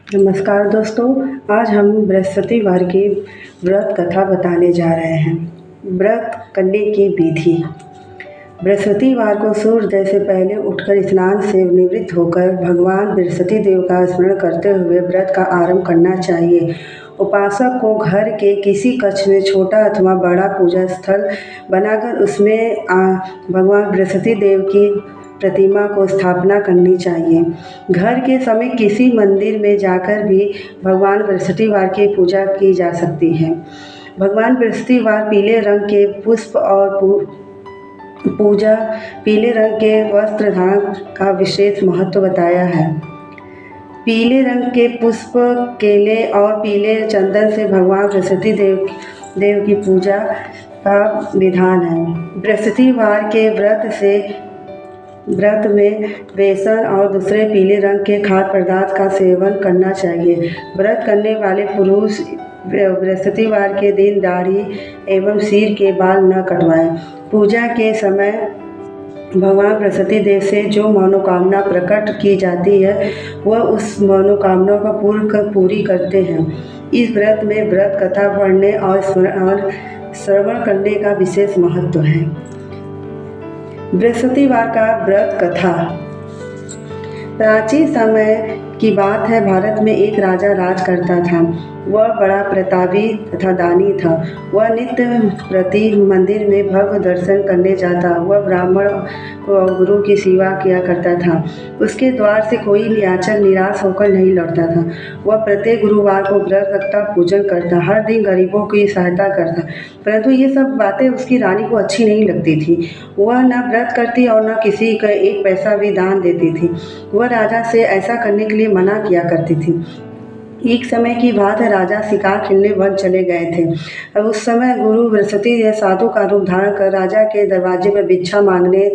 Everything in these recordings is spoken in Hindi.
नमस्कार दोस्तों। आज हम बृहस्पतिवार की व्रत कथा बताने जा रहे हैं। व्रत करने की विधि। बृहस्पतिवार को सूर्योदय से पहले उठकर स्नान से निवृत्त होकर भगवान बृहस्पति देव का स्मरण करते हुए व्रत का आरंभ करना चाहिए। उपासक को घर के किसी कक्ष में छोटा अथवा बड़ा पूजा स्थल बनाकर उसमें भगवान बृहस्पति देव की प्रतिमा को स्थापना करनी चाहिए। घर के समीप किसी मंदिर में जाकर भी भगवान बृहस्पतिवार की पूजा की जा सकती है। भगवान बृहस्पतिवार पीले रंग के पुष्प और पूजा पीले रंग के वस्त्र धारण का विशेष महत्व बताया है। पीले रंग के पुष्प, केले और पीले चंदन से भगवान बृहस्पति देव की पूजा का विधान है। बृहस्पतिवार के व्रत में बेसन और दूसरे पीले रंग के खाद्य पदार्थ का सेवन करना चाहिए। व्रत करने वाले पुरुष बृहस्पतिवार के दिन दाढ़ी एवं सिर के बाल न कटवाएं। पूजा के समय भगवान बृहस्पति देव से जो मनोकामना प्रकट की जाती है वह उस मनोकामना को पूरी करते हैं। इस व्रत में व्रत कथा पढ़ने और श्रवण करने का विशेष महत्व है। बृहस्पतिवार का व्रत कथा। प्राचीन समय की बात है। भारत में एक राजा राज करता था। वह बड़ा प्रतापी तथा दानी था। वह नित्य प्रति मंदिर में भगवत दर्शन करने जाता। वह ब्राह्मण और गुरु की सेवा किया करता था। उसके द्वार से कोई याचक निराश होकर नहीं लौटता था। वह प्रत्येक गुरुवार को व्रत रखता, पूजन करता, हर दिन गरीबों की सहायता करता। परंतु ये सब बातें उसकी रानी को अच्छी नहीं लगती थी। वह न व्रत करती और न किसी का एक पैसा भी दान देती थी। वह राजा से ऐसा करने के लिए मना किया करती थी। एक समय की बात है। राजा शिकार खेलने वन चले गए थे। अब उस समय गुरु बृहस्पति साधु का रूप धारण कर राजा के दरवाजे पर भिक्षा मांगने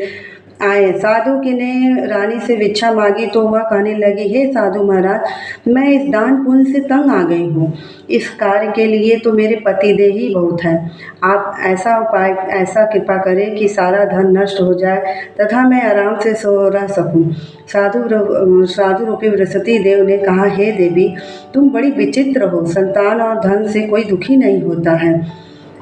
आए। साधु की ने रानी से भिक्षा मांगी तो वह कहने लगी, हे साधु महाराज, मैं इस दान पुण्य से तंग आ गई हूँ। इस कार्य के लिए तो मेरे पतिदेव ही बहुत है। आप ऐसा कृपा करें कि सारा धन नष्ट हो जाए तथा मैं आराम से सो रह सकूँ। साधु रूपी बृहस्पति देव ने कहा, हे देवी, तुम बड़ी विचित्र हो। संतान और धन से कोई दुखी नहीं होता है,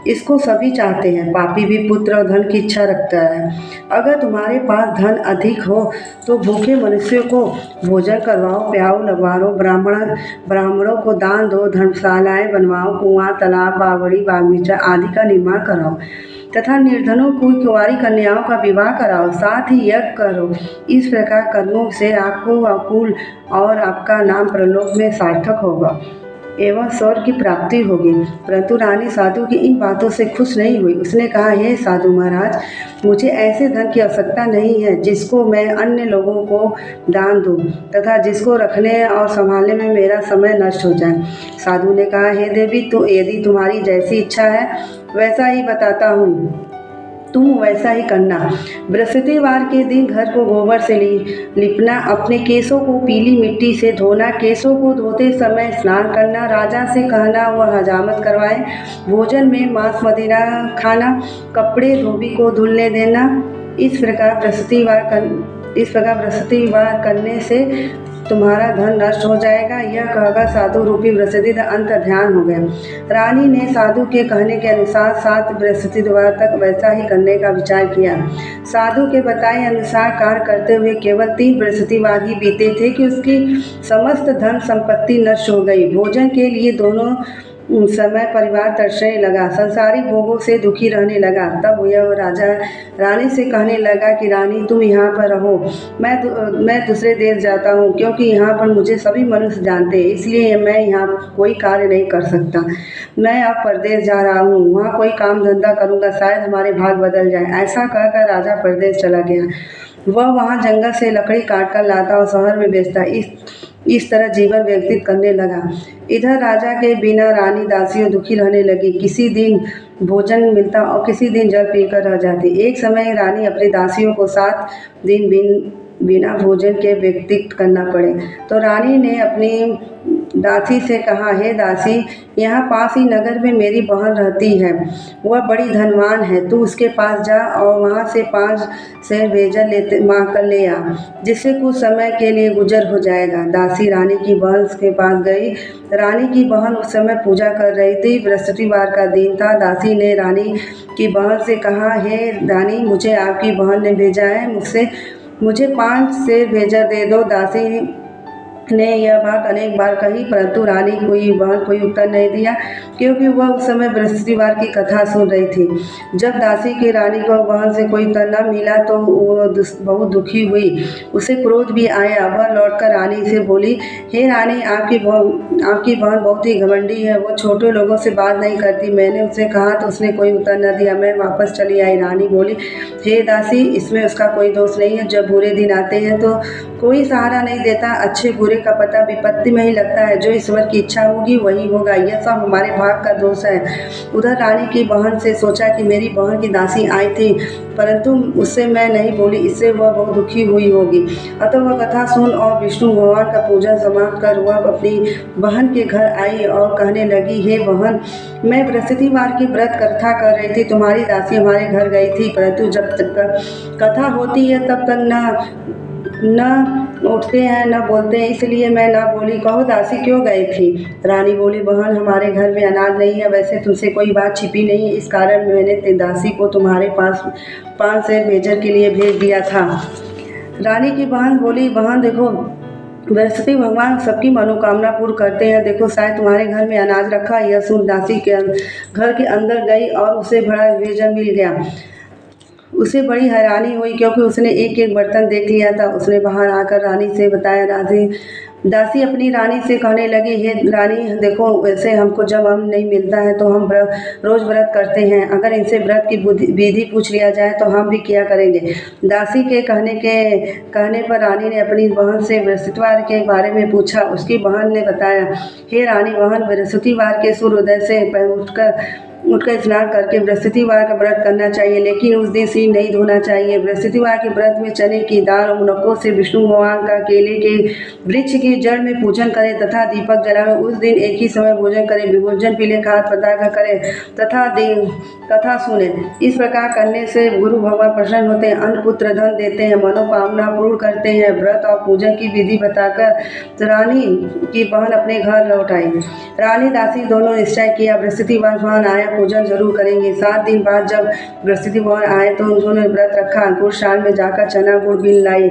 इसको सभी चाहते हैं। पापी भी पुत्र और धन की इच्छा रखता है। अगर तुम्हारे पास धन अधिक हो तो भूखे मनुष्यों को भोजन करवाओ, प्याऊ लगवाओ, ब्राह्मणों को दान दो, धर्मशालाएं बनवाओ, कुआं, तालाब, बावड़ी, बागीचा आदि का निर्माण कराओ तथा निर्धनों को, कुंवारी कन्याओं का विवाह कराओ, साथ ही यज्ञ करो। इस प्रकार कर्मों से आपको कुल और आपका नाम प्रलोक में सार्थक होगा एवं स्वर्ग की प्राप्ति होगी। परंतु रानी साधु की इन बातों से खुश नहीं हुई। उसने कहा, हे साधु महाराज, मुझे ऐसे धन की आवश्यकता नहीं है जिसको मैं अन्य लोगों को दान दूं तथा जिसको रखने और संभालने में मेरा समय नष्ट हो जाए। साधु ने कहा, हे देवी, तो यदि तुम्हारी जैसी इच्छा है वैसा ही बताता हूँ, तुम वैसा ही करना। बृहस्पतिवार के दिन घर को गोबर से लिपना, अपने केसों को पीली मिट्टी से धोना, केसों को धोते समय स्नान करना, राजा से कहना वह हजामत करवाए, भोजन में मांस मदिरा खाना, कपड़े धोबी को धुलने देना। इस प्रकार बृहस्पतिवार करने से तुम्हारा धन नष्ट हो जाएगा। यह कहकर साधु रूपी बृहस्पति अंत ध्यान हो गए। रानी ने साधु के कहने के अनुसार 7 बृहस्पतिवार तक वैसा ही करने का विचार किया। साधु के बताए अनुसार कार्य करते हुए केवल 3 बृहस्पतिवार ही बीते थे कि उसकी समस्त धन संपत्ति नष्ट हो गई। भोजन के लिए दोनों समय परिवार तरसने लगा, संसारिक भोगों से दुखी रहने लगा। तब यह राजा रानी से कहने लगा कि रानी, तुम यहाँ पर रहो, मैं दूसरे देश जाता हूँ, क्योंकि यहाँ पर मुझे सभी मनुष्य जानते हैं, इसलिए मैं यहाँ कोई कार्य नहीं कर सकता। मैं अब परदेश जा रहा हूँ, वहाँ कोई काम धंधा करूँगा, शायद हमारे भाग बदल जाए। ऐसा कहकर राजा परदेश चला गया। वह वहाँ जंगल से लकड़ी काट कर लाता और शहर में बेचता। इस तरह जीवन व्यतीत करने लगा। इधर राजा के बिना रानी दासियों दुखी रहने लगी। किसी दिन भोजन मिलता और किसी दिन जल पीकर रह जाती। एक समय रानी अपनी दासियों को 7 दिन बिना भोजन के व्यतीत करना पड़े तो रानी ने अपनी दासी से कहा, हे दासी, यहाँ पास ही नगर में मेरी बहन रहती है, वह बड़ी धनवान है। तू उसके पास जा और वहाँ से 5 सेर भेजर माँ कर ले आ, जिससे कुछ समय के लिए गुजर हो जाएगा। दासी रानी की बहन के पास गई। रानी की बहन उस समय पूजा कर रही थी। बृहस्पतिवार का दिन था। दासी ने रानी की बहन से कहा, हे रानी, मुझे आपकी बहन ने भेजा है, मुझे 5 सेर भेजर दे दो। दासी ने यह बात अनेक बार कही, परंतु रानी कोई उत्तर नहीं दिया, क्योंकि वह उस समय बृहस्पतिवार की कथा सुन रही थी। जब दासी की रानी को बहन से कोई उत्तर न मिला तो वह बहुत दुखी हुई। उसे क्रोध भी आया। वह लौटकर रानी से बोली, हे रानी, आपकी बहन बहुत ही घमंडी है, वो छोटे लोगों से बात नहीं करती। मैंने उससे कहा तो उसने कोई उत्तर न दिया। मैं वापस चली आई। रानी बोली, हे दासी, इसमें उसका कोई दोष नहीं है। जब बुरे दिन आते हैं तो कोई सहारा नहीं देता। अच्छे बुरे का पता विपत्ति में ही लगता है। जो ईश्वर की इच्छा होगी वही होगा। यह सब हमारे भाग का दोष है। उधर रानी की बहन से सोचा कि मेरी बहन की दासी आई थी, परंतु उससे मैं नहीं बोली, इससे वह बहुत दुखी हुई होगी। अतः वह कथा सुन और विष्णु भगवान का पूजन समाप्त कर वह अपनी बहन के घर आई और कहने लगी, हे बहन, मैं बृहस्पतिवार की व्रत कथा कर रही थी। तुम्हारी दासी हमारे घर गई थी, परंतु जब तक कथा होती है तब तक न उठते हैं न बोलते हैं, इसलिए मैं ना बोली। कहो दासी, क्यों गई थी? रानी बोली, बहन, हमारे घर में अनाज नहीं है। वैसे तुमसे कोई बात छिपी नहीं है, इस कारण मैंने दासी को तुम्हारे पास 5 सेर भेजर के लिए भेज दिया था। रानी की बहन बोली, बहन देखो, बृहस्पति भगवान सबकी मनोकामना पूर्ण करते हैं। देखो, शायद तुम्हारे घर में अनाज रखा। यह सुन दासी के घर के अंदर गई और उसे बड़ा भेजर मिल गया। उसे बड़ी हैरानी हुई, क्योंकि उसने एक बर्तन देख लिया था। उसने बाहर आकर रानी से बताया। दासी अपनी रानी से कहने लगी, हे रानी, देखो, वैसे हमको जब नहीं मिलता है तो हम रोज़ व्रत करते हैं। अगर इनसे व्रत की विधि पूछ लिया जाए तो हम भी किया करेंगे। दासी के कहने पर रानी ने अपनी बहन से बृहस्पतिवार के बारे में पूछा। उसकी बहन ने बताया, हे रानी बहन, बृहस्पतिवार के सूर्योदय से उठकर स्नान करके बृहस्पतिवार का व्रत करना चाहिए, लेकिन उस दिन सिर नहीं धोना चाहिए। बृहस्पतिवार के व्रत में चने की दाल और मुनक्कों से विष्णु भगवान का केले के वृक्ष की जड़ में पूजन करें तथा दीपक जलाएं। उस दिन एक ही समय भोजन करें, भोजन पीले खाद्य पदार्थ करें तथा कथा सुने। इस प्रकार करने से गुरु भगवान प्रसन्न होते हैं, अन्न पुत्र धन देते हैं, मनोकामना पूर्ण करते हैं। व्रत और पूजन की विधि बताकर रानी की बहन अपने घर लौट आई। रानी दासी दोनों निश्चय किया, बृहस्पतिवार भगवान आया, पूजन जरूर करेंगे। 7 दिन बाद जब बृहस्पति भगवान आए तो उन्होंने व्रत रखा। अंकुरशाल में जाकर चना गुड़ बिन लाई,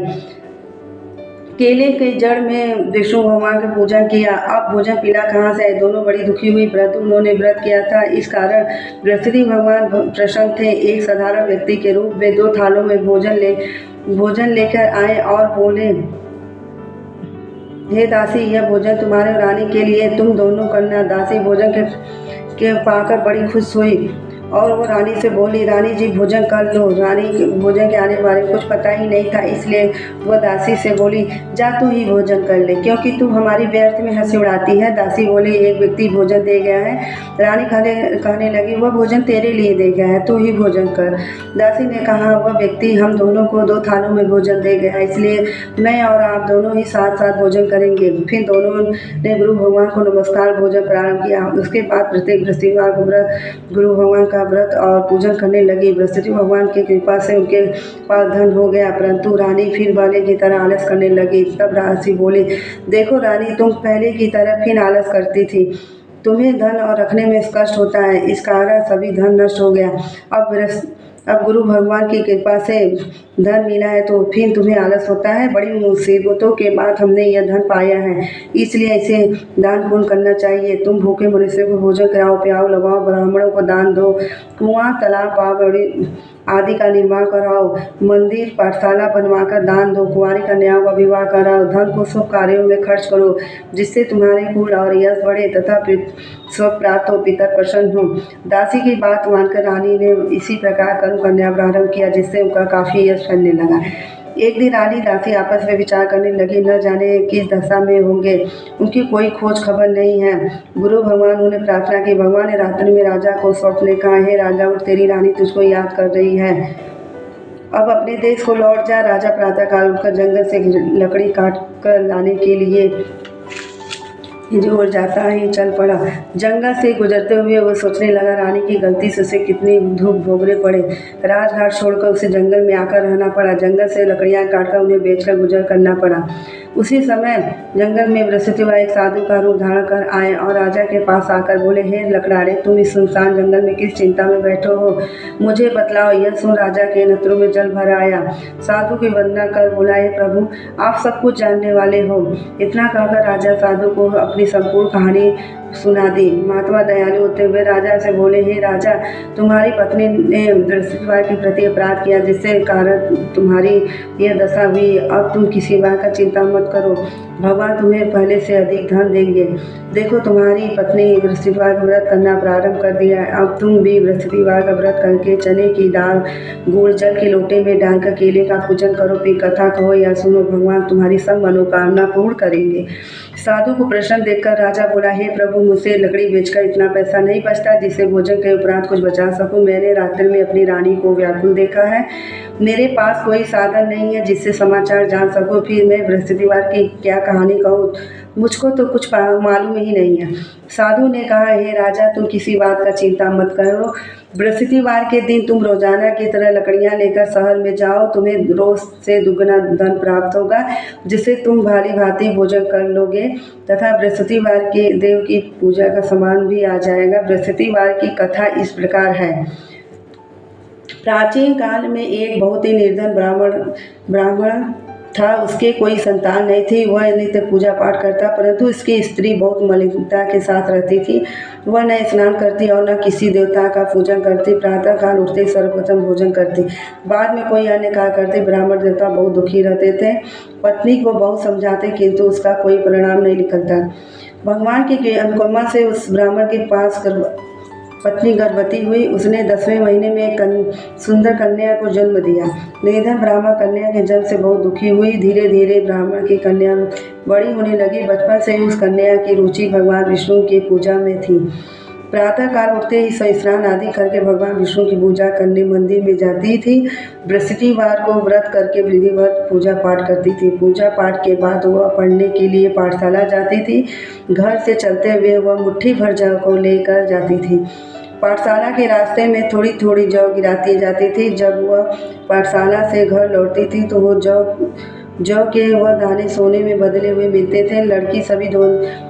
केले के जड़ में विष्णु भगवान का पूजन किया। अब भोजन पीना कहाँ से आए? दोनों बड़ी दुखी हुई, परंतु उन्होंने व्रत किया था, इस कारण बृहस्पति भगवान प्रसन्न थे। एक साधारण व्यक्ति के रूप में 2 थालों में भोजन लेकर आए और बोले, हे दासी, यह भोजन तुम्हारे रानी के लिए, तुम दोनों करना। दासी भोजन के पाकर बड़ी खुश हुई और वो रानी से बोली, रानी जी, भोजन कर लो। रानी भोजन के आने के बारे में कुछ पता ही नहीं था, इसलिए वह दासी से बोली, जा तू ही भोजन कर ले, क्योंकि तू हमारी व्यर्थ में हंसी उड़ाती है। दासी बोली, एक व्यक्ति भोजन दे गया है। रानी कहने लगी, वह भोजन तेरे लिए दे गया है, तू ही भोजन कर। दासी ने कहा, वह व्यक्ति हम दोनों को 2 थालों में भोजन दे गया है, इसलिए मैं और आप दोनों ही साथ साथ भोजन करेंगे। फिर दोनों ने गुरु भगवान को नमस्कार भोजन प्रारंभ किया। उसके बाद प्रत्येक बृहस्पतिवार को गुरु भगवान का व्रत और पूजन करने लगी। बृहस्पति भगवान की कृपा से उनके पास धन हो गया, परंतु रानी फिर पहले की तरह आलस करने लगी। तब दासी बोली, देखो रानी, तुम पहले की तरह फिर आलस करती थी। तुम्हें धन और रखने में कष्ट होता है, इस कारण सभी धन नष्ट हो गया। अब गुरु भगवान की कृपा से धन मिला है तो फिर तुम्हें आलस होता है। बड़ी मुसीबतों के बाद हमने यह धन पाया है, इसलिए इसे दान पुण्य करना चाहिए। तुम भूखे मनुष्य को भोजन कराओ, प्याओ, लगाओ, ब्राह्मणों को दान दो, कुआं, तालाब, बावड़ी आदि का निर्माण कराओ, मंदिर, पाठशाला बनवाकर दान दो, कुंवारी कन्याओं का विवाह कराओ, धन को शुभ कार्यों में खर्च करो, जिससे तुम्हारे कुल और यश बढ़े तथा स्वर्ग प्राप्त हो, पितर प्रसन्न हो। दासी की बात मानकर रानी ने इसी प्रकार कर्म कन्या प्रारंभ किया, जिससे उनका काफी यश फैलने लगा। एक दिन रानी दासी आपस में विचार करने लगी, न जाने किस दशा में होंगे, उनकी कोई खोज खबर नहीं है। गुरु भगवान उन्हें प्रार्थना की। भगवान ने रात्रि में राजा को स्वप्न कहा, हे राजा, उठ, तेरी रानी तुझको याद कर रही है, अब अपने देश को लौट जा। राजा प्रातःकाल उठकर जंगल से लकड़ी काट कर लाने के लिए जोर जाता ही चल पड़ा। जंगल से गुजरते हुए वो सोचने लगा, रानी की गलती से उसे कितनी दुख भोगने पड़े। राजघाट छोड़कर उसे जंगल में आकर रहना पड़ा। जंगल से लकड़ियाँ काटकर उन्हें बेचकर गुजर करना पड़ा। उसी समय जंगल में बृहस्पतिवार एक साधु का रूप धारण कर आए और राजा के पास आकर बोले, हे लकड़ारे, तुम इस सुनसान जंगल में किस चिंता में बैठे हो, मुझे बतलाओ। यह सुन राजा के नेत्रों में जल भर आया। साधु की वंदना कर बोला, हे प्रभु, आप सब कुछ जानने वाले हो। इतना कहकर राजा साधु को अपनी संपूर्ण कहानी सुना दी। महात्मा दयालु होते हुए राजा से बोले, हे राजा, तुम्हारी पत्नी ने बृहस्पतिवार के प्रति अपराध किया, जिससे कारण तुम्हारी यह दशा हुई। अब तुम किसी बात का चिंता मत करो, भगवान तुम्हें पहले से अधिक धन देंगे। देखो, तुम्हारी पत्नी बृहस्पतिवार का व्रत करना प्रारंभ कर दिया है। अब तुम भी बृहस्पतिवार का व्रत करके चने की दाल गुड़ जल के लोटे में डालकर केले का पूजन करो, फिर कथा कहो या सुनो, भगवान तुम्हारी सब मनोकामना पूर्ण करेंगे। साधु को प्रश्न देखकर राजा बोला, हे प्रभु, मुझसे लकड़ी बेचकर इतना पैसा नहीं बचता जिससे भोजन के उपरांत कुछ बचा सकूं। मैंने रात्रि में अपनी रानी को व्याकुल देखा है। मेरे पास कोई साधन नहीं है जिससे समाचार जान सकूं। फिर मैं बृहस्पतिवार की क्या कहानी कहूँ, मुझको तो कुछ मालूम ही नहीं है। साधु ने कहा, हे राजा, तुम किसी बात का चिंता मत करो। बृहस्पतिवार के दिन तुम रोजाना की तरह लकड़ियां लेकर शहर में जाओ। तुम्हें रोज से दुगना धन प्राप्त होगा, जिससे तुम भारी भांति भोजन कर लोगे तथा बृहस्पतिवार के देव की पूजा का सामान भी आ जाएगा। बृहस्पतिवार की कथा इस प्रकार है। प्राचीन काल में एक बहुत ही निर्धन ब्राह्मण था। उसके कोई संतान नहीं थी। वह नित्य पूजा पाठ करता, परंतु उसकी स्त्री बहुत मलिनता के साथ रहती थी। वह न स्नान करती और न किसी देवता का पूजन करती। प्रातः काल उठते सर्वप्रथम भोजन करती, बाद में कोई अन्य कार्य करती। ब्राह्मण देवता बहुत दुखी रहते थे। पत्नी को बहुत समझाते, किंतु उसका कोई परिणाम नहीं निकलता। भगवान की अनुकंपा से उस ब्राह्मण के पास पत्नी गर्भवती हुई। उसने 10वें महीने में एक सुंदर कन्या को जन्म दिया। निर्धन ब्राह्मण कन्या के जन्म से बहुत दुखी हुई। धीरे धीरे ब्राह्मण की कन्या बड़ी होने लगी। बचपन से ही उस कन्या की रुचि भगवान विष्णु की पूजा में थी। प्रातः काल उठते ही स्नान आदि करके भगवान विष्णु की पूजा करने मंदिर में जाती थी। बृहस्पतिवार को व्रत करके विधिवत पूजा पाठ करती थी। पूजा पाठ के बाद वह पढ़ने के लिए पाठशाला जाती थी। घर से चलते हुए वह मुट्ठी भर जौ को लेकर जाती थी। पाठशाला के रास्ते में थोड़ी थोड़ी जौ गिराती जाती थी। जब वह पाठशाला से घर लौटती थी तो वो जौ के वह दाने सोने में बदले हुए मिलते थे। लड़की सभी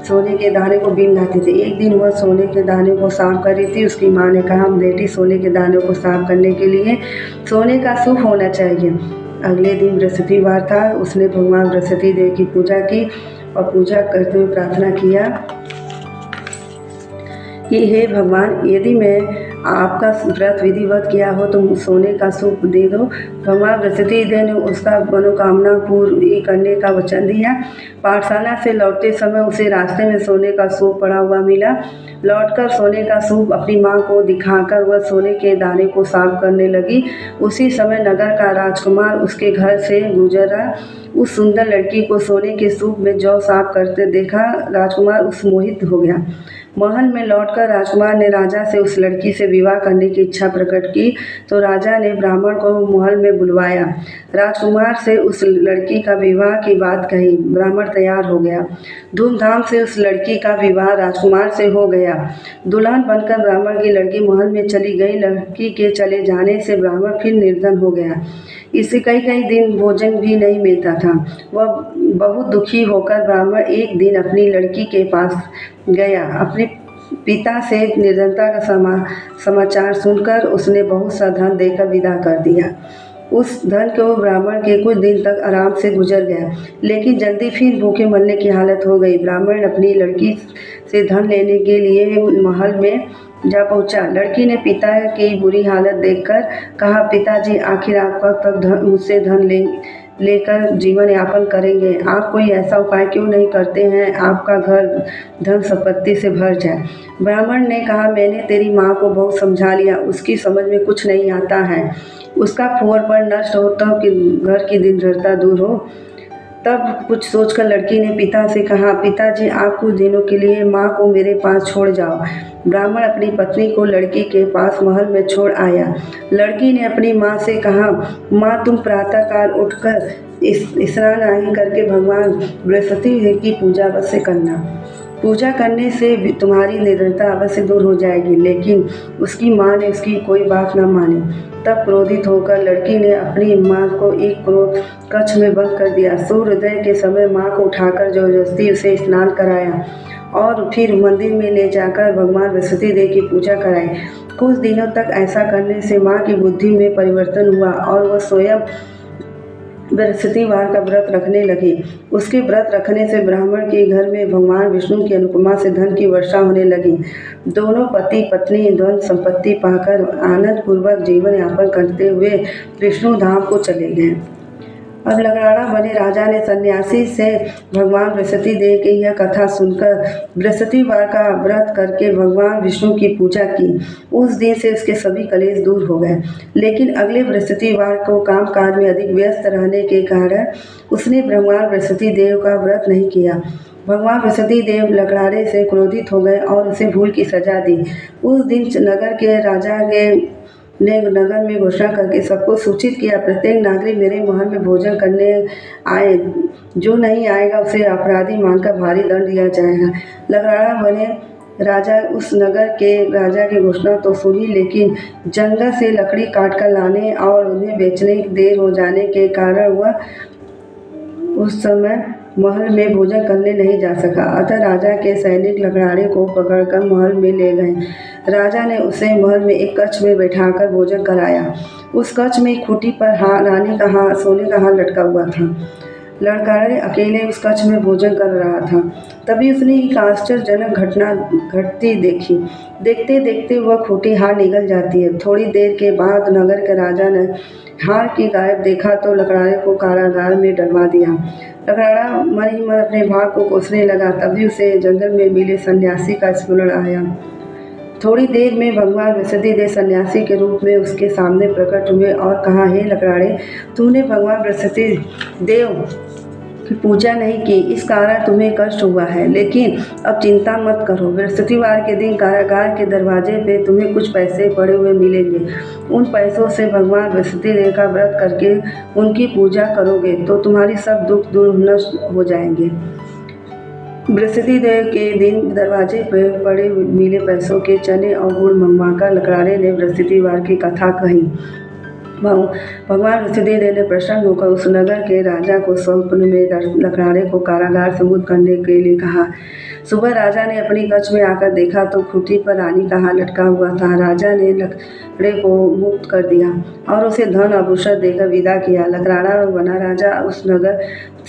सोने के दाने को बीन लाती थी। एक दिन वह सोने के दाने को साफ कर रही थी। उसकी माँ ने कहा, बेटी, सोने के दानों को साफ करने के लिए सोने का सूप होना चाहिए। अगले दिन बृहस्पतिवार था। उसने भगवान बृहस्पति देव की पूजा की और पूजा करते हुए प्रार्थना किया कि हे भगवान, यदि मैं आपका व्रत विधिवत किया हो तो सोने का सूप दे दो। भगवान बृहस्पति देव ने उसका मनोकामना पूरी करने का वचन दिया। पाठशाला से लौटते समय उसे रास्ते में सोने का सूप पड़ा हुआ मिला। लौटकर सोने का सूप अपनी माँ को दिखाकर वह सोने के दाने को साफ करने लगी। उसी समय नगर का राजकुमार उसके घर से गुजरा। उस सुंदर लड़की को सोने के सूप में जौ साफ करते देखा। राजकुमार उस मोहित हो गया। महल में लौटकर राजकुमार ने राजा से उस लड़की से विवाह करने की इच्छा प्रकट की, तो राजा ने ब्राह्मण को महल में बुलवाया। राजकुमार से उस लड़की का विवाह की बात कही। ब्राह्मण तैयार हो गया। धूमधाम से उस लड़की का विवाह राजकुमार से हो गया। दुल्हन बनकर ब्राह्मण की लड़की महल में चली गई। लड़की के चले जाने से ब्राह्मण फिर निर्धन हो गया। इससे कई दिन भोजन भी नहीं मिलता था। वह बहुत दुखी होकर ब्राह्मण एक दिन अपनी लड़की के पास गया। अपने पिता से निर्धनता का समाचार सुनकर उसने बहुत सा धन देकर विदा कर दिया। उस धन को ब्राह्मण के कुछ दिन तक आराम से गुजर गया, लेकिन जल्दी फिर भूखे मरने की हालत हो गई। ब्राह्मण अपनी लड़की से धन लेने के लिए महल में जा पहुंचा। लड़की ने पिता की बुरी हालत देखकर कहा, पिताजी, आखिर आप कब तक मुझसे धन लेकर जीवन यापन करेंगे? आप कोई ऐसा उपाय क्यों नहीं करते हैं आपका घर धन संपत्ति से भर जाए? ब्राह्मण ने कहा, मैंने तेरी माँ को बहुत समझा लिया, उसकी समझ में कुछ नहीं आता है। उसका फूहड़ पर नष्ट हो तब कि घर की दरिद्रता दूर हो। तब कुछ सोचकर लड़की ने पिता से कहा, पिताजी, आप कुछ दिनों के लिए माँ को मेरे पास छोड़ जाओ। ब्राह्मण अपनी पत्नी को लड़की के पास महल में छोड़ आया। लड़की ने अपनी माँ से कहा, माँ, तुम प्रातःकाल उठकर स्नान आदि करके भगवान बृहस्पति की पूजा अवश्य करना। पूजा करने से तुम्हारी निडरता अवश्य दूर हो जाएगी। लेकिन उसकी माँ ने उसकी कोई बात न मानी। तब क्रोधित होकर लड़की ने अपनी माँ को एक कक्ष में बंद कर दिया। सूर्योदय के समय माँ को उठाकर जबरदस्ती उसे स्नान कराया और फिर मंदिर में ले जाकर भगवान बृहस्पति देव की पूजा कराई। कुछ दिनों तक ऐसा करने से माँ की बुद्धि में परिवर्तन हुआ और वह स्वयं बृहस्पतिवार का व्रत रखने लगी। उसके व्रत रखने से ब्राह्मण के घर में भगवान विष्णु की अनुपमा से धन की वर्षा होने लगी। दोनों पति पत्नी धन संपत्ति पाकर आनंद पूर्वक जीवन यापन करते हुए विष्णु धाम को चले गए। अब लकड़ाड़ा बने राजा ने सन्यासी से भगवान बृहस्पति देव की यह कथा सुनकर बृहस्पतिवार का व्रत करके भगवान विष्णु की पूजा की। उस दिन से उसके सभी कलेश दूर हो गए। लेकिन अगले बृहस्पतिवार को कामकाज में अधिक व्यस्त रहने के कारण उसने भगवान बृहस्पति देव का व्रत नहीं किया। भगवान बृहस्पति देव लकड़ाड़े से क्रोधित हो गए और उसे भूल की सजा दी। उस दिन नगर के राजा ने नगर में घोषणा करके सबको सूचित किया, प्रत्येक नागरिक मेरे महल में भोजन करने आए। जो नहीं आएगा उसे अपराधी मानकर भारी दंड दिया जाएगा। लकड़ाड़ा बने राजा उस नगर के राजा की घोषणा तो सुनी, लेकिन जंगल से लकड़ी काटकर लाने और उन्हें बेचने की देर हो जाने के कारण वह उस समय महल में भोजन करने नहीं जा सका। अतः राजा के सैनिक लकड़ाड़े को पकड़कर महल में ले गए। राजा ने उसे महल में एक कक्ष में बैठाकर भोजन कराया। उस कक्ष में एक खूंटी पर रानी का सोने का हार लटका हुआ था। लकड़ाड़े अकेले उस कक्ष में भोजन कर रहा था। तभी उसने एक आश्चर्यजनक घटना घटती देखी। देखते देखते वह खूंटी हार निगल जाती है। थोड़ी देर के बाद नगर के राजा ने हार की गायब देखा तो लकड़ाड़े को कारागार में डलवा दिया। लकड़ाड़ा मन ही मन अपने भाग को कोसने लगा। तभी उसे जंगल में मिले सन्यासी का स्मरण आया। थोड़ी देर में भगवान बृहस्पति देव सन्यासी के रूप में उसके सामने प्रकट हुए और कहा, हे लकड़ाड़े, तूने भगवान बृहस्पति देव की पूजा नहीं की, इस कारण तुम्हें कष्ट हुआ है। लेकिन अब चिंता मत करो, बृहस्पतिवार के दिन कारागार के दरवाजे पे तुम्हें कुछ पैसे पड़े हुए मिलेंगे। उन पैसों से भगवान बृहस्पति देव का व्रत करके उनकी पूजा करोगे तो तुम्हारी सब दुख दूर नष्ट हो जाएंगे। बृहस्पति देव के दिन दरवाजे पर पड़े मिले पैसों के चने और गुड़ मंगवाकर लकड़ाड़े ने बृहस्पतिवार की कथा कही। भगवान बृहस्पति देव ने प्रसन्न होकर उस नगर के राजा को स्वप्न में लकड़ाड़े को कारागार से मुक्त करने के लिए कहा। सुबह राजा ने अपनी कक्ष में आकर देखा तो खूंटी पर रानी का हार लटका हुआ था। राजा ने लकड़े को मुक्त कर दिया और उसे धन आभूषण देकर विदा किया। लकड़ाड़ा बना राजा उस नगर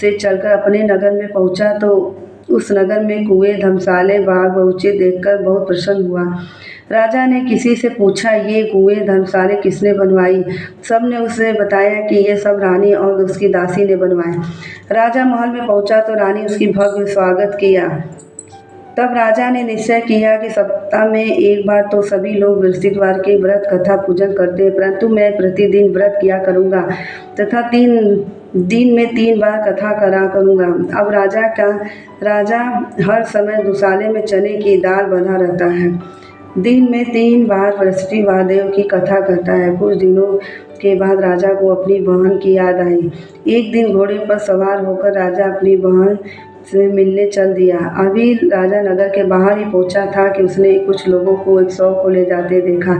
से चलकर अपने नगर में पहुंचा तो उस नगर में कुएं, धर्मशाले, बाग बगीचे देखकर बहुत प्रसन्न हुआ। राजा ने किसी से पूछा, ये कुएं धर्मशाले किसने बनवाई? सब ने उसे बताया कि ये सब रानी और उसकी दासी ने बनवाए। राजा महल में पहुंचा तो रानी उसकी भव्य स्वागत किया। तब राजा ने निश्चय किया कि सप्ताह में एक बार तो सभी लोग बृहस्पतिवार के व्रत कथा पूजन करते हैं, परंतु मैं प्रतिदिन व्रत किया करूँगा तथा 3 दिन में 3 बार कथा करा करूँगा। अब राजा हर समय दुसाले में चने की दाल बंधा रहता है। दिन में 3 बार बृहस्पतिवार देव की कथा करता है। कुछ दिनों के बाद राजा को अपनी बहन की याद आई। एक दिन घोड़े पर सवार होकर राजा अपनी बहन से मिलने चल दिया। अभी राजा नगर के बाहर ही पहुंचा था कि उसने कुछ लोगों को एक शव को ले जाते देखा।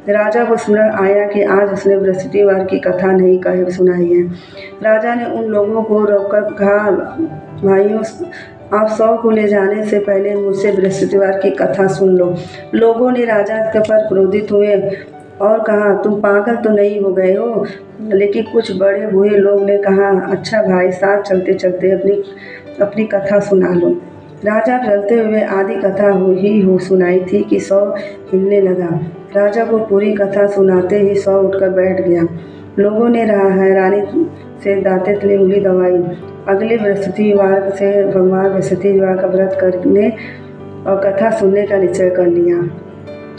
राजा को स्मरण आया कि आज उसने बृहस्पतिवार की कथा नहीं सुनाई है। राजा ने उन लोगों को रोककर कहा, भाइयों, आप शव को ले जाने से पहले मुझसे बृहस्पतिवार की कथा सुन लो। लोगों ने राजा के पर क्रोधित हुए और कहा, तुम पागल तो नहीं हो गए हो? लेकिन कुछ बड़े हुए लोग ने कहा, अच्छा भाई साहब, चलते चलते अपनी कथा सुना लो। राजा चलते हुए आधी कथा सुनाई थी कि शव हिलने लगा। राजा को पूरी कथा सुनाते ही शव उठकर बैठ गया। लोगों ने हैरानी से दांते तले उंगली दबाई। अगले बृहस्पतिवार से भगवान बृहस्पतिवार का व्रत करने और कथा सुनने का निश्चय कर लिया।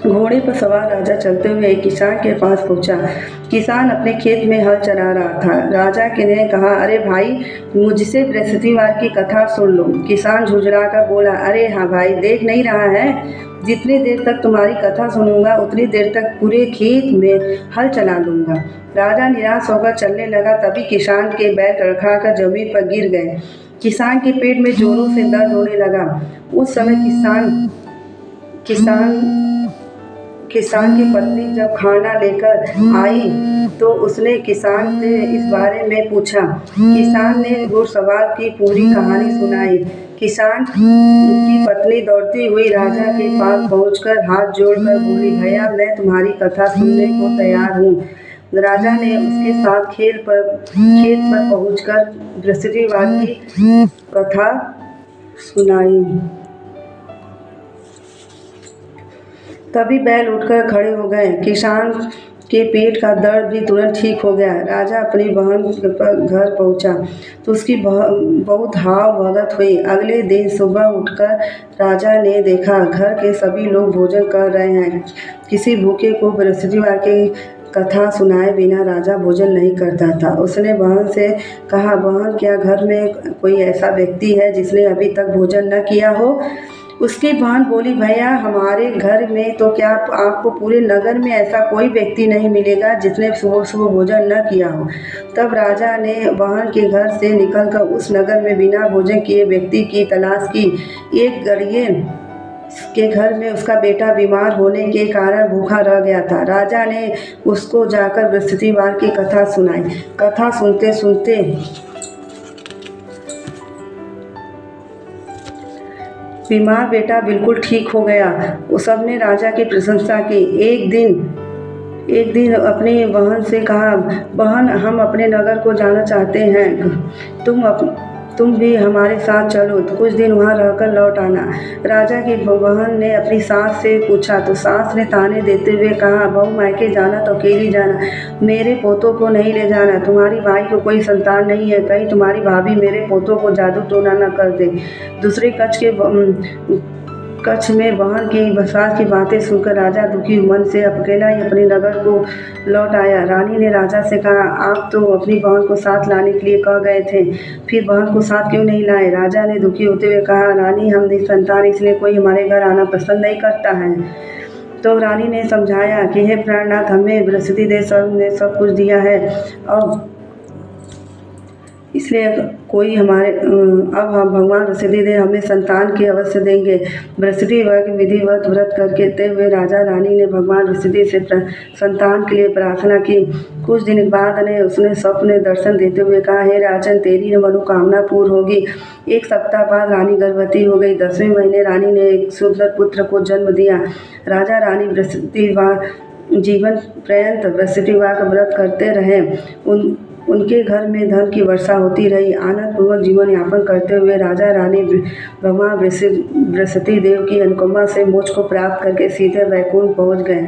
घोड़े पर सवार राजा चलते हुए एक किसान के पास पहुंचा। किसान अपने खेत में हल चला रहा था। राजा ने कहा, अरे भाई, मुझसे बृहस्पतिवार की कथा सुन लो। किसान झुंझला कर बोला, अरे हाँ भाई, देख नहीं रहा है जितनी देर तक तुम्हारी कथा सुनूंगा उतनी देर तक पूरे खेत में हल चला लूँगा। राजा निराश होकर चलने लगा। तभी किसान के बैल लड़खड़ाकर जमीन पर गिर गए। किसान के पेट में जोरों से दर्द होने लगा। उस समय किसान की पत्नी जब खाना लेकर आई तो उसने किसान से इस बारे में पूछा। किसान ने घुड़सवार की पूरी कहानी सुनाई। किसान की पत्नी दौड़ती हुई राजा के पास पहुंचकर हाथ जोड़कर बोली, भैया मैं तुम्हारी कथा सुनने को तैयार हूँ। राजा ने उसके साथ खेत पर पहुंचकर बृहस्पतिवार की कथा सुनाई। तभी बैल उठकर खड़े हो गए। किसान के पेट का दर्द भी तुरंत ठीक हो गया। राजा अपनी बहन पर घर पहुंचा तो उसकी बहुत हाव भगत हुई। अगले दिन सुबह उठकर राजा ने देखा घर के सभी लोग भोजन कर रहे हैं। किसी भूखे को बृहस्पतिवार की कथा सुनाए बिना राजा भोजन नहीं करता था। उसने बहन से कहा, बहन क्या घर में कोई ऐसा व्यक्ति है जिसने अभी तक भोजन न किया हो? उसकी बहन बोली, भैया हमारे घर में तो क्या आपको पूरे नगर में ऐसा कोई व्यक्ति नहीं मिलेगा जिसने सुबह सुबह भोजन न किया हो। तब राजा ने बहन के घर से निकलकर उस नगर में बिना भोजन किए व्यक्ति की तलाश की। एक गरीब के घर में उसका बेटा बीमार होने के कारण भूखा रह गया था। राजा ने उसको जाकर बृहस्पतिवार की कथा सुनाई। कथा सुनते सुनते बीमार बेटा बिल्कुल ठीक हो गया। उस सबने राजा की प्रशंसा की। एक दिन अपनी बहन से कहा, बहन हम अपने नगर को जाना चाहते हैं, तुम भी हमारे साथ चलो, तो कुछ दिन वहाँ रहकर लौट आना। राजा की बहन ने अपनी सास से पूछा तो सास ने ताने देते हुए कहा, बहू मायके जाना तो अकेली जाना, मेरे पोतों को नहीं ले जाना। तुम्हारी भाई को कोई संतान नहीं है, कहीं तुम्हारी भाभी मेरे पोतों को जादू टोना न कर दे। दूसरे कच्छ में बहन की सास की बातें सुनकर राजा दुखी मन से अकेला ही अपने नगर को लौट आया। रानी ने राजा से कहा, आप तो अपनी बहन को साथ लाने के लिए कह गए थे, फिर बहन को साथ क्यों नहीं लाए? राजा ने दुखी होते हुए कहा, रानी हम निसंतान इसलिए कोई हमारे घर आना पसंद नहीं करता है। तो रानी ने समझाया कि हे प्राणनाथ, हमें बृहस्पति देव ने सब कुछ दिया है और इसलिए कोई हमारे अब हम भगवान बृहस्पति देव हमें संतान की अवश्य देंगे। बृहस्पतिवार की विधिवत व्रत करते हुए राजा रानी ने भगवान बृहस्पति से संतान के लिए प्रार्थना की। कुछ दिन बाद उसने स्वप्न दर्शन देते हुए कहा, हे राजन तेरी मनोकामना पूर्ण होगी। एक सप्ताह बाद रानी गर्भवती हो गई। 10वें महीने रानी ने एक सुंदर पुत्र को जन्म दिया। राजा रानी बृहस्पतिवार जीवन पर्यंत बृहस्पतिवार का व्रत करते रहे। उनके घर में धन की वर्षा होती रही। आनंद पूर्वक जीवन यापन करते हुए राजा रानी भगवान बृहस्पति देव की अनुकंपा से मोक्ष को प्राप्त करके सीधे वैकुंठ पहुंच गए।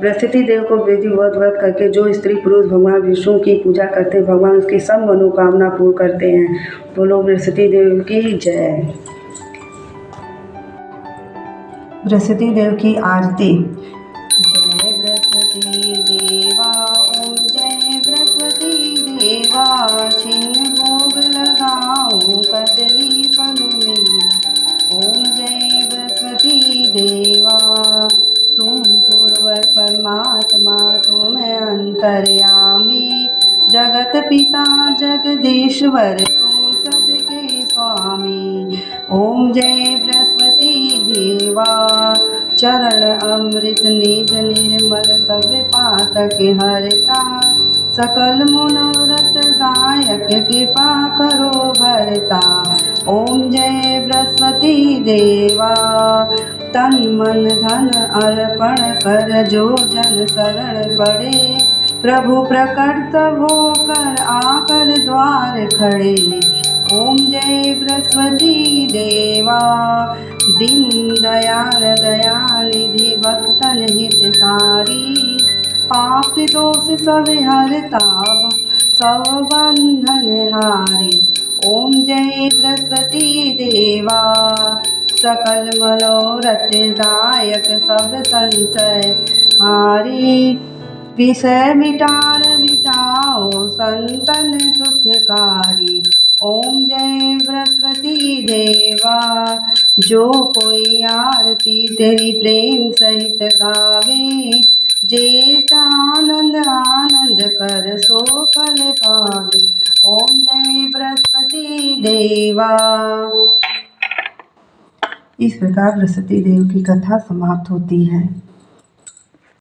बृहस्पति देव को विधिवत व्रत करके जो स्त्री पुरुष भगवान विष्णु की पूजा करते हैं, भगवान उसकी सब मनोकामना पूर्ण करते हैं। बोलो बृहस्पति देव की जय। बृहस्पति देव की आरती। जय बृहस्पति देवा, ओम जय बृहस्पति देवा, छिन्न भोग लगाऊं कदली फल में। ओम जय बृहस्पति देवा, तुम पूर्वर परमात्मा, तुम अंतर्यामी, जगत पिता जगदीश्वर, तुम सबके स्वामी। ओम जय बृहस्पति देवा, चरण अमृत निज निर्मल, सब पातक हरता, सकल मनोरथ दायक, कृपा करो भरता। ओम जय बृहस्पति देवा, तन मन धन अर्पण कर जो जन शरण पड़े, प्रभु प्रकट होकर आकर द्वार खड़े। ओम जय बृहस्पति देवा, दीन दयाल दयानिधि, भक्तन हितकारी, पाप दोष सब हरता, सब बंधन हारी। ओम जय बृहस्पति देवा, सकल मनोरथ दायक, सब संशय हारी, विषय मिटाओ संतन सुखकारी। ओम जय बृहस्पति देवा, जो कोई आरती तेरी प्रेम सहित गावे, जेठ आनंद आनंद कर सो फल पावे। ओम जय बृहस्पति देवा। इस प्रकार बृहस्पति देव की कथा समाप्त होती है।